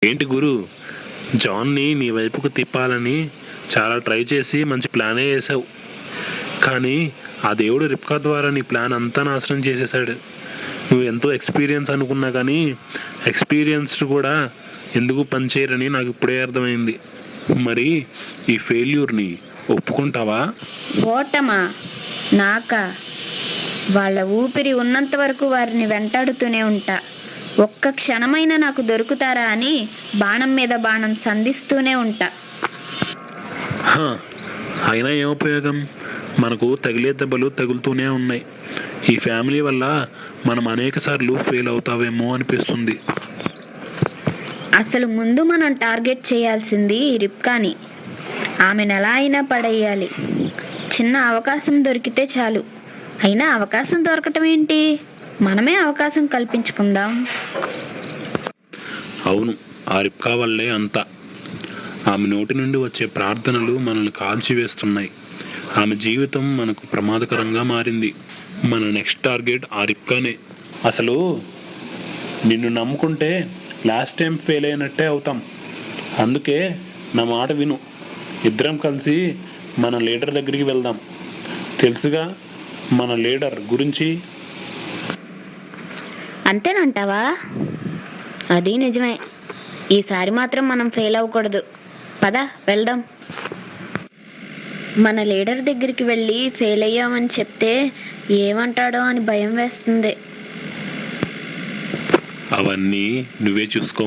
ఏంటి గురు, జాన్ని నీ వైపుకు తిప్పాలని చాలా ట్రై చేసి మంచి ప్లానే వేసావు. కానీ ఆ దేవుడు రిప్కా ద్వారా నీ ప్లాన్ అంతా నాశనం చేసేసాడు. నువ్వు ఎంతో ఎక్స్పీరియన్స్ అనుకున్నా కానీ ఎక్స్పీరియన్స్డ్ కూడా ఎందుకు పనిచేయరని నాకు ఇప్పుడే అర్థమైంది. మరి ఈ ఫెయిల్యూర్ని ఒప్పుకుంటావా? ఓటమా నాకా? వాళ్ళ ఊపిరి ఉన్నంత వరకు వారిని వెంటాడుతూనే ఉంటా. ఒక్క క్షణమైనా నాకు దొరుకుతారా అని బాణం మీద బాణం సంధిస్తూనే ఉంటా. అయినా ఏం ఉపయోగం? మనకు తగిలే దెబ్బలు తగులుతూనే ఉన్నాయి. ఈ ఫ్యామిలీ వల్ల మనం అనేక సార్లు ఫెయిల్ అవుతావేమో అనిపిస్తుంది. అసలు ముందు మనం టార్గెట్ చేయాల్సింది రిప్కాని. ఆమెను ఎలా అయినా పడేయాలి. చిన్న అవకాశం దొరికితే చాలు. అయినా అవకాశం దొరకటం ఏంటి, మనమే అవకాశం కల్పించుకుందాం. అవును, ఆ రిప్కా వల్లే అంతా. ఆమె నోటి నుండి వచ్చే ప్రార్థనలు మనల్ని కాల్చివేస్తున్నాయి. ఆమె జీవితం మనకు ప్రమాదకరంగా మారింది. మన నెక్స్ట్ టార్గెట్ ఆ రిప్కానే. అసలు నిన్ను నమ్ముకుంటే లాస్ట్ టైం ఫెయిల్ అయినట్టే అవుతాం. అందుకే నా మాట విను. ఇద్దరం కలిసి మన లీడర్ దగ్గరికి వెళ్దాం. తెలుసుగా మన లీడర్ గురించి. అంతేనంటావా? అది నిజమే. ఈసారి మాత్రం మనం ఫెయిల్ అవ్వకూడదు. పద వెళ్దాం. మన లీడర్ దగ్గరికి వెళ్ళి ఫెయిల్ అయ్యామని చెప్తే ఏమంటాడో అని భయం వేస్తుంది. అవన్నీ నువ్వే చూసుకో.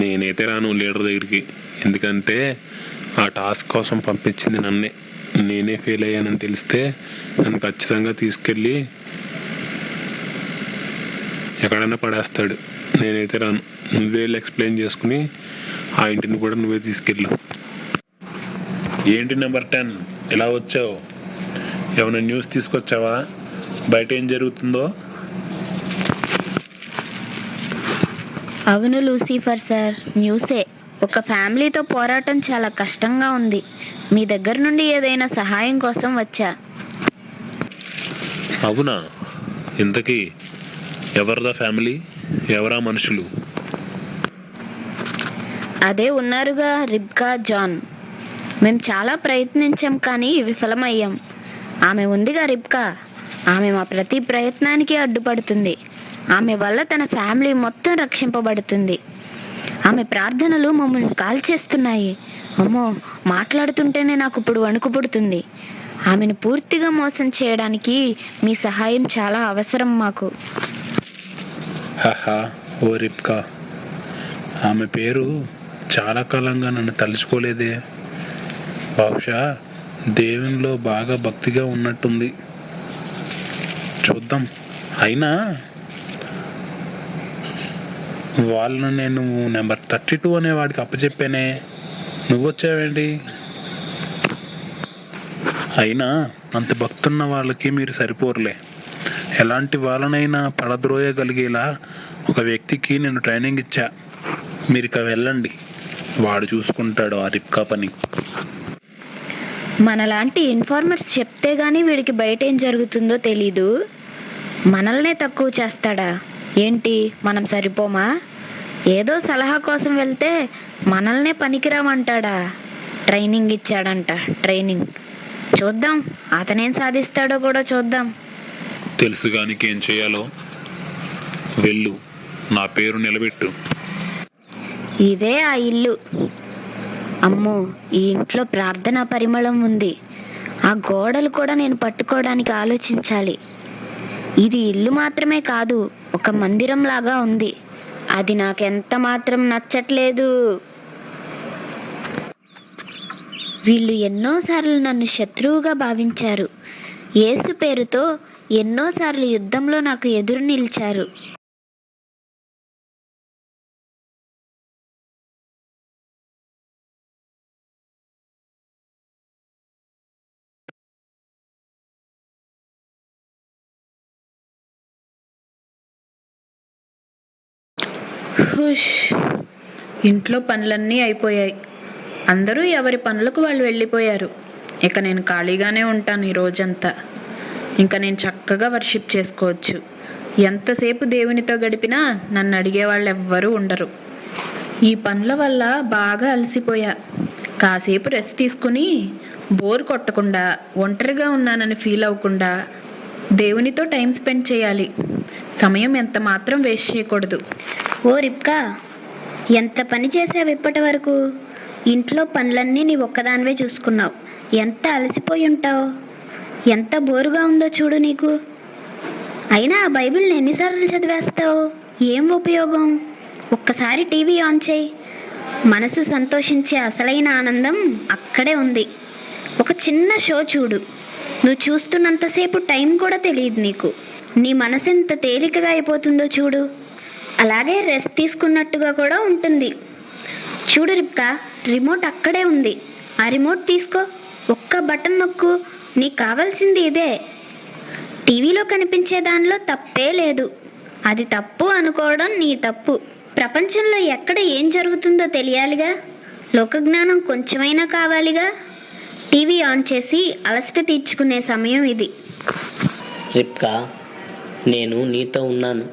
నేనైతే రాను లీడర్ దగ్గరికి. ఎందుకంటే ఆ టాస్క్ కోసం పంపించింది నన్నే. నేనే ఫెయిల్ అయ్యానని తెలిస్తే నన్ను ఖచ్చితంగా తీసుకెళ్ళి ఎక్కడైనా పడేస్తాడు. నేనైతే రాను. నువ్వే ఎక్స్ప్లెయిన్ చేసుకుని ఆ ఇంటిని కూడా నువ్వే తీసుకెళ్ళు. ఏంటి నెంబర్ 10 ఎలా వచ్చావు? ఏమైనా న్యూస్ తీసుకొచ్చావా? బయట ఏం జరుగుతుందో? అవును లూసిఫర్ సార్, న్యూసే. ఒక ఫ్యామిలీతో పోరాటం చాలా కష్టంగా ఉంది. మీ దగ్గర నుండి ఏదైనా సహాయం కోసం వచ్చా. అవునా? ఇంతకీ ఎవరిదా ఫ్యామిలీ? ఎవరా మనుషులు? అదే ఉన్నారుగా, రిబ్కా, జాన్. మేము చాలా ప్రయత్నించాం కానీ విఫలమయ్యాం. ఆమె ఉందిగా రిబ్కా, ఆమె మా ప్రతి ప్రయత్నానికి అడ్డుపడుతుంది. ఆమె వల్ల తన ఫ్యామిలీ మొత్తం రక్షింపబడుతుంది. ఆమె ప్రార్థనలు మమ్మల్ని కాల్చేస్తున్నాయి. అమ్మో, మాట్లాడుతుంటేనే నాకు ఇప్పుడు వణుకు పుడుతుంది. ఆమెను పూర్తిగా మోసం చేయడానికి మీ సహాయం చాలా అవసరం మాకు. హహా, ఓ రిబ్కా, ఆమె పేరు చాలా కాలంగా నన్ను తలుచుకోలేదే. బహుశా దేవునిలో బాగా భక్తిగా ఉన్నట్టుంది. చూద్దాం. అయినా వాళ్ళను నేను నెంబర్ 32 అనే వాడికి అప్పచెప్పానే. నువ్వు వచ్చావేంటి? అయినా అంత భక్తున్న వాళ్ళకి మీరు సరిపోరులే. ఎలాంటి వాళ్ళనైనా పడద్రోయగలిగేలా ఒక వ్యక్తికి నేను ట్రైనింగ్ ఇచ్చా. మీరు ఇక వెళ్ళండి. వాడు చూసుకుంటాడు ఆ రిప్కా పని. మనలాంటి ఇన్ఫార్మర్స్ చెప్తే గానీ వీడికి బయట ఏం జరుగుతుందో తెలీదు. మనల్నే తక్కువ చేస్తాడా ఏంటి? మనం సరిపోమా? ఏదో సలహా కోసం వెళ్తే మనల్నే పనికిరామంటాడా? Training ఇచ్చాడంట, training. చూద్దాం అతనేం సాధిస్తాడో కూడా చూద్దాం. తెలుసుగా నీకేం చేయాలో. వెళ్ళు, నా పేరు నిలబెట్టు. ఇదే ఆ ఇల్లు. అమ్మో, ఈ ఇంట్లో ప్రార్థనా పరిమళం ఉంది. ఆ గోడలు కూడా నేను పట్టుకోవడానికి ఆలోచించాలి. ఇది ఇల్లు మాత్రమే కాదు, ఒక మందిరం లాగా ఉంది. అది నాకెంత మాత్రం నచ్చట్లేదు. వీళ్ళు ఎన్నోసార్లు నన్ను శత్రువుగా భావించారు. యేసు పేరుతో ఎన్నోసార్లు యుద్ధంలో నాకు ఎదురు నిలిచారు. హుష్, ఇంట్లో పనులన్నీ అయిపోయాయి. అందరూ ఎవరి పనులకు వాళ్ళు వెళ్ళిపోయారు. ఇక నేను ఖాళీగానే ఉంటాను ఈ రోజంతా. ఇంకా నేను చక్కగా వర్షిప్ చేసుకోవచ్చు. ఎంతసేపు దేవునితో గడిపినా నన్ను అడిగేవాళ్ళు ఎవ్వరూ ఉండరు. ఈ పనుల వల్ల బాగా అలసిపోయా. కాసేపు రెస్ట్ తీసుకుని బోర్ కొట్టకుండా, ఒంటరిగా ఉన్నానని ఫీల్ అవ్వకుండా దేవునితో టైం స్పెండ్ చేయాలి. సమయం ఎంత మాత్రం వేస్ట్ చేయకూడదు. ఓ రిబ్కా, ఎంత పని చేసావు ఇప్పటి వరకు? ఇంట్లో పనులన్నీ నీ ఒక్కదానివే చూసుకున్నావు. ఎంత అలసిపోయి ఉంటావు. ఎంత బోరుగా ఉందో చూడు నీకు. అయినా ఆ బైబిల్ని ఎన్నిసార్లు చదివేస్తావు? ఏం ఉపయోగం? ఒక్కసారి టీవీ ఆన్ చేయి. మనసు సంతోషించే అసలైన ఆనందం అక్కడే ఉంది. ఒక చిన్న షో చూడు. నువ్వు చూస్తున్నంతసేపు టైం కూడా తెలియదు నీకు. నీ మనసు ఎంత తేలికగా అయిపోతుందో చూడు. అలాగే రెస్ట్ తీసుకున్నట్టుగా కూడా ఉంటుంది. చూడు రిబ్కా, రిమోట్ అక్కడే ఉంది. ఆ రిమోట్ తీసుకో, ఒక్క బటన్ నొక్కు. నీకు కావాల్సింది ఇదే. టీవీలో కనిపించే దానిలో తప్పే లేదు. అది తప్పు అనుకోవడం నీ తప్పు. ప్రపంచంలో ఎక్కడ ఏం జరుగుతుందో తెలియాలిగా. లోకజ్ఞానం కొంచెమైనా కావాలిగా. టీవీ ఆన్ చేసి అలసట తీర్చుకునే సమయం ఇది. రిబ్కా, నేను నీతో ఉన్నాను.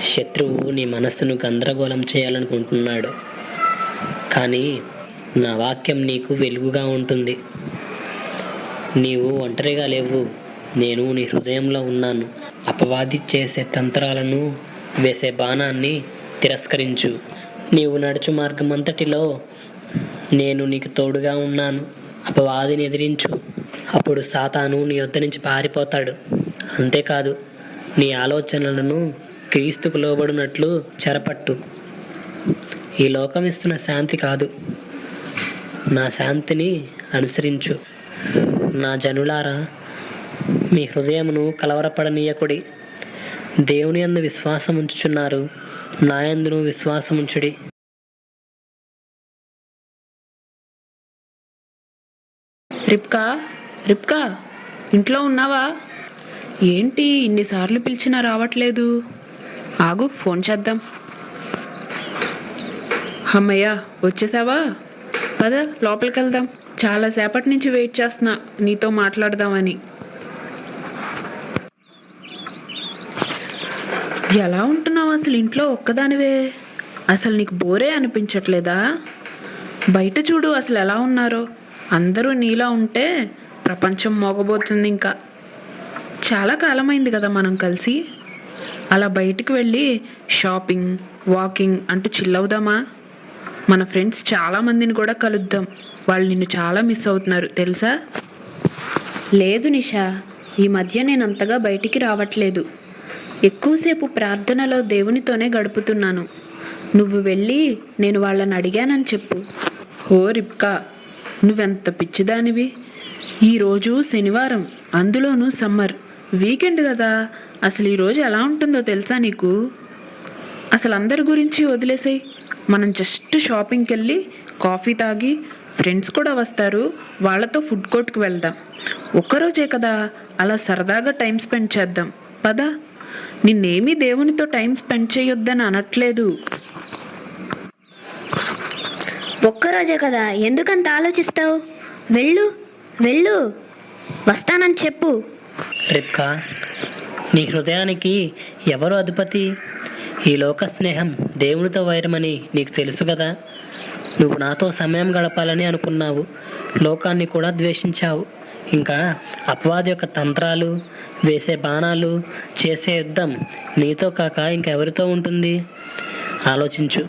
శత్రువు నీ మనస్సును గందరగోళం చేయాలనుకుంటున్నాడు, కానీ నా వాక్యం నీకు వెలుగుగా ఉంటుంది. నీవు ఒంటరిగా లేవు. నేను నీ హృదయంలో ఉన్నాను. అపవాది చేసే తంత్రాలను, వేసే బాణాన్ని తిరస్కరించు. నీవు నడుచు మార్గం అంతటిలో నేను నీకు తోడుగా ఉన్నాను. అపవాదిని ఎదిరించు. అప్పుడు సాతాను నీ వద్ద నుంచి పారిపోతాడు. అంతేకాదు, నీ ఆలోచనలను క్రీస్తుకు లోబడినట్లు చెరపట్టు. ఈ లోకం ఇస్తున్న శాంతి కాదు, నా శాంతిని అనుసరించు. నా జనులారా, మీ హృదయమును కలవరపడనీయకుడి. దేవుని యందు విశ్వాసం ఉంచుచున్నారు, నా యందును విశ్వాసం ఉంచుడి. రిబ్కా, రిబ్కా, ఇంట్లో ఉన్నావా? ఏంటి ఇన్నిసార్లు పిలిచినా రావట్లేదు? ఆగు, ఫోన్ చేద్దాం. అమ్మయ్య, వచ్చేసావా? పద లోపలికి వెళ్దాం. చాలాసేపటి నుంచి వెయిట్ చేస్తున్నా నీతో మాట్లాడదామని. ఎలా ఉంటున్నావు అసలు ఇంట్లో ఒక్కదానివే? అసలు నీకు బోరే అనిపించట్లేదా? బయట చూడు అసలు ఎలా ఉన్నారో. అందరూ నీలా ఉంటే ప్రపంచం మోగబోతుంది. ఇంకా చాలా కాలమైంది కదా మనం కలిసి. అలా బయటికి వెళ్ళి షాపింగ్, వాకింగ్ అంటూ చిల్లవుదామా? మన ఫ్రెండ్స్ చాలామందిని కూడా కలుద్దాం. వాళ్ళు నిన్ను చాలా మిస్ అవుతున్నారు తెలుసా? లేదు నిషా, ఈ మధ్య నేను అంతగా బయటికి రావట్లేదు. ఎక్కువసేపు ప్రార్థనలో దేవునితోనే గడుపుతున్నాను. నువ్వు వెళ్ళి నేను వాళ్ళని అడిగానని చెప్పు. ఓ రిబ్కా, నువ్వెంత పిచ్చిదానివి. ఈరోజు శనివారం, అందులోనూ సమ్మర్ వీకెండ్ కదా. అసలు ఈరోజు ఎలా ఉంటుందో తెలుసా నీకు? అసలు అందరి గురించి వదిలేసేయి. మనం జస్ట్ షాపింగ్కి వెళ్ళి కాఫీ తాగి, ఫ్రెండ్స్ కూడా వస్తారు, వాళ్ళతో ఫుడ్ కోర్ట్కి వెళ్దాం. ఒక్కరోజే కదా, అలా సరదాగా టైం స్పెండ్ చేద్దాం. పద. నిన్నేమీ దేవునితో టైం స్పెండ్ చేయొద్దని అనట్లేదు. ఒక్కరోజే కదా, ఎందుకంత ఆలోచిస్తావు? వెళ్ళు వెళ్ళు, వస్తానని చెప్పు. రిబ్కా, నీ హృదయానికి ఎవరు అధిపతి? ఈ లోక స్నేహం దేవునితో వైరమని నీకు తెలుసు కదా. నువ్వు నాతో సమయం గడపాలని అనుకున్నావు, లోకాన్ని కూడా ద్వేషించావు. ఇంకా అపవాది యొక్క తంత్రాలు, వేసే బాణాలు, చేసే యుద్ధం నీతో కాక ఇంకెవరితో ఉంటుంది? ఆలోచించు.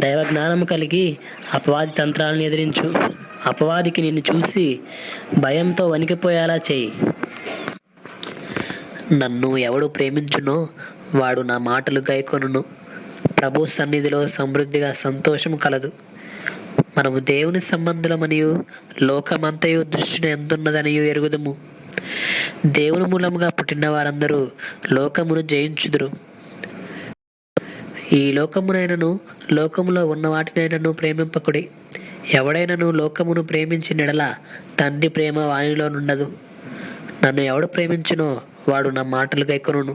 దైవ జ్ఞానం కలిగి అపవాది తంత్రాలను ఎదిరించు. అపవాదికి నిన్ను చూసి భయంతో వణికిపోయేలా చేయి. నన్ను ఎవడు ప్రేమించునో వాడు నా మాటలు గైకొనును. ప్రభు సన్నిధిలో సమృద్ధిగా సంతోషం కలదు. మనము దేవుని సంబంధులమనియు లోకమంతయు దృష్టిని ఎంతున్నదనియు ఎరుగుదము. దేవుని మూలముగా పుట్టిన వారందరూ లోకమును జయించుదురు. ఈ లోకమునైనను లోకములో ఉన్న వాటినైనను ప్రేమింపకుడి. ఎవడైనను లోకమును ప్రేమించిన ఎడల తండ్రి ప్రేమ వానిలో నుండదు. నన్ను ఎవడు ప్రేమించునో వాడు నా మాటలు గైకొనును.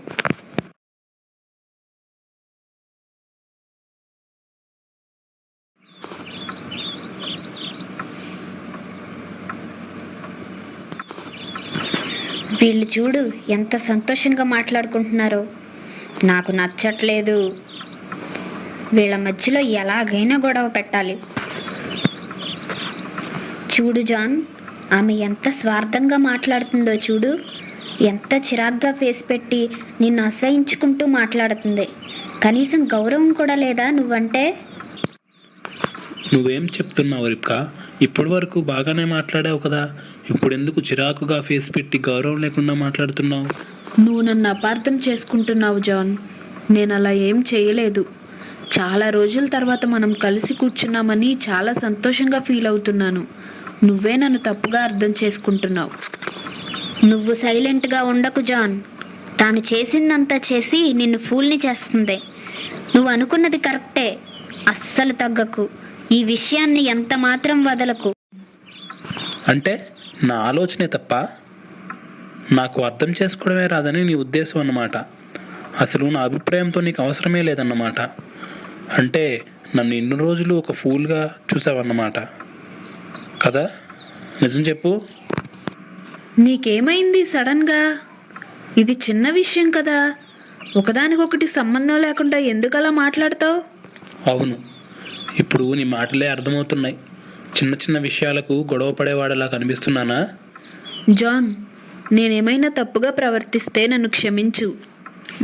వీళ్ళు చూడు ఎంత సంతోషంగా మాట్లాడుకుంటున్నారో. నాకు నచ్చట్లేదు. వీళ్ళ మధ్యలో ఎలాగైనా గొడవ పెట్టాలి. చూడు జాన్, ఆమె ఎంత స్వార్థంగా మాట్లాడుతుందో చూడు. ఎంత చిరాగ్గా ఫేస్ పెట్టి నిన్ను అసహించుకుంటూ మాట్లాడుతుంది. కనీసం గౌరవం కూడా లేదా నువ్వంటే? నువ్వేం చెప్తున్నావు రిబ్కా? ఇప్పటి వరకు బాగానే మాట్లాడావు కదా, ఇప్పుడు ఎందుకు చిరాకుగా ఫేస్ పెట్టి గౌరవం లేకుండా మాట్లాడుతున్నావు? నువ్వు నన్ను అపార్థం చేసుకుంటున్నావు జాన్. నేను అలా ఏం చేయలేదు. చాలా రోజుల తర్వాత మనం కలిసి కూర్చున్నామని చాలా సంతోషంగా ఫీల్ అవుతున్నాను. నువ్వే నన్ను తప్పుగా అర్థం చేసుకుంటున్నావు. నువ్వు సైలెంట్గా ఉండకు జాన్. తాను చేసిందంతా చేసి నిన్ను ఫూల్ని చేస్తుంది. నువ్వు అనుకున్నది కరెక్టే. అస్సలు తగ్గకు. ఈ విషయాన్ని ఎంత మాత్రం వదలకు. అంటే నా ఆలోచనే తప్ప? నాకు అర్థం చేసుకోవడమే రాదని నీ ఉద్దేశం అన్నమాట. అసలు నా అభిప్రాయంతో నీకు అవసరమే లేదన్నమాట. అంటే నన్ను ఇన్ని రోజులు ఒక ఫూల్గా చూసావన్నమాట కదా? నిజం చెప్పు. నీకేమైంది సడన్గా? ఇది చిన్న విషయం కదా. ఒకదానికొకటి సంబంధం లేకుండా ఎందుకు అలా మాట్లాడతావు? అవును, ఇప్పుడు నీ మాటలే అర్థమవుతున్నాయి. చిన్న చిన్న విషయాలకు గొడవ పడేవాడలా కనిపిస్తున్నానా? జాన్, నేనేమైనా తప్పుగా ప్రవర్తిస్తే నన్ను క్షమించు.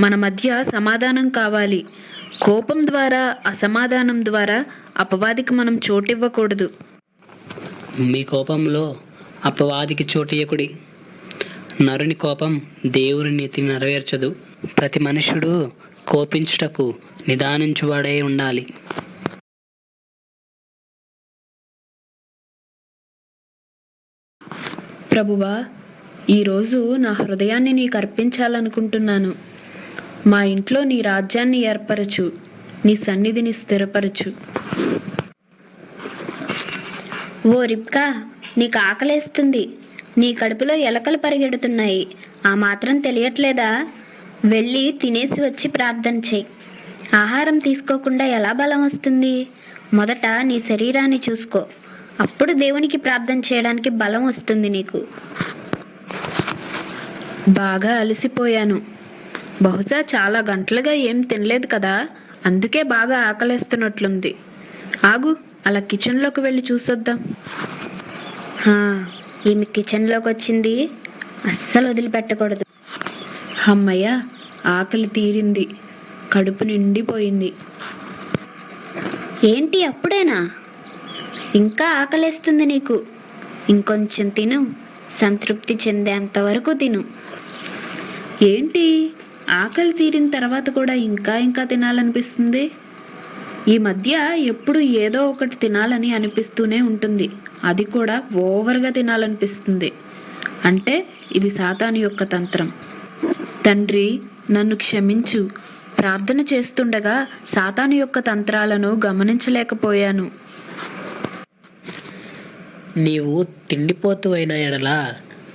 మన మధ్య సమాధానం కావాలి. కోపం ద్వారా, అసమాధానం ద్వారా అపవాదికి మనం చోటివ్వకూడదు. మీ కోపంలో అపవాదికి చోటియకుడి. నరుని కోపం దేవుని నీతిని నెరవేర్చదు. ప్రతి మనుష్యుడు కోపించుటకు నిదానించువాడై ఉండాలి. ప్రభువా, ఈరోజు నా హృదయాన్ని నీకు అర్పించాలనుకుంటున్నాను. మా ఇంట్లో నీ రాజ్యాన్ని ఏర్పరచు, నీ సన్నిధిని స్థిరపరచు. ఓ రిబ్కా, నీకు ఆకలేస్తుంది. నీ కడుపులో ఎలకలు పరిగెడుతున్నాయి. ఆ మాత్రం తెలియట్లేదా? వెళ్ళి తినేసి వచ్చి ప్రార్థన చేయి. ఆహారం తీసుకోకుండా ఎలా బలం వస్తుంది? మొదట నీ శరీరాన్ని చూసుకో. అప్పుడు దేవునికి ప్రార్థన చేయడానికి బలం వస్తుంది నీకు. బాగా అలసిపోయాను. బహుశా చాలా గంటలుగా ఏం తినలేదు కదా, అందుకే బాగా ఆకలేస్తున్నట్లుంది. ఆగు, అలా కిచెన్లోకి వెళ్ళి చూసొద్దాం. ఈమె కిచెన్లోకి వచ్చింది. అస్సలు వదిలిపెట్టకూడదు. అమ్మయ్య, ఆకలి తీరింది. కడుపు నిండిపోయింది. ఏంటి అప్పుడేనా? ఇంకా ఆకలేస్తుంది నీకు. ఇంకొంచెం తిను. సంతృప్తి చెందేంత వరకు తిను. ఏంటి, ఆకలి తీరిన తర్వాత కూడా ఇంకా ఇంకా తినాలనిపిస్తుంది? ఈ మధ్య ఎప్పుడు ఏదో ఒకటి తినాలని అనిపిస్తూనే ఉంటుంది. అది కూడా ఓవర్గా తినాలనిపిస్తుంది. అంటే ఇది సాతాను యొక్క తంత్రం. తండ్రి, నన్ను క్షమించు. ప్రార్థన చేస్తుండగా సాతాను యొక్క తంత్రాలను గమనించలేకపోయాను. నీవు తిండిపోతూ అయిన ఎడల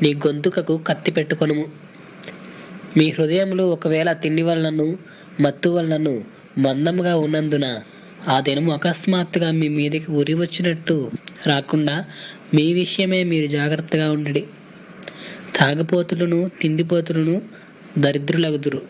నీ గొంతుకకు కత్తి పెట్టుకొనుము. మీ హృదయంలో ఒకవేళ తిండి వలనను మత్తు వలనను మందంగా ఉన్నందున ఆ దినము అకస్మాత్తుగా మీ మీదకి ఉరి వచ్చినట్టు రాకుండా మీ విషయమే మీరు జాగ్రత్తగా ఉండండి. తాగుపోతులను తిండిపోతులను దరిద్రులగుదురు.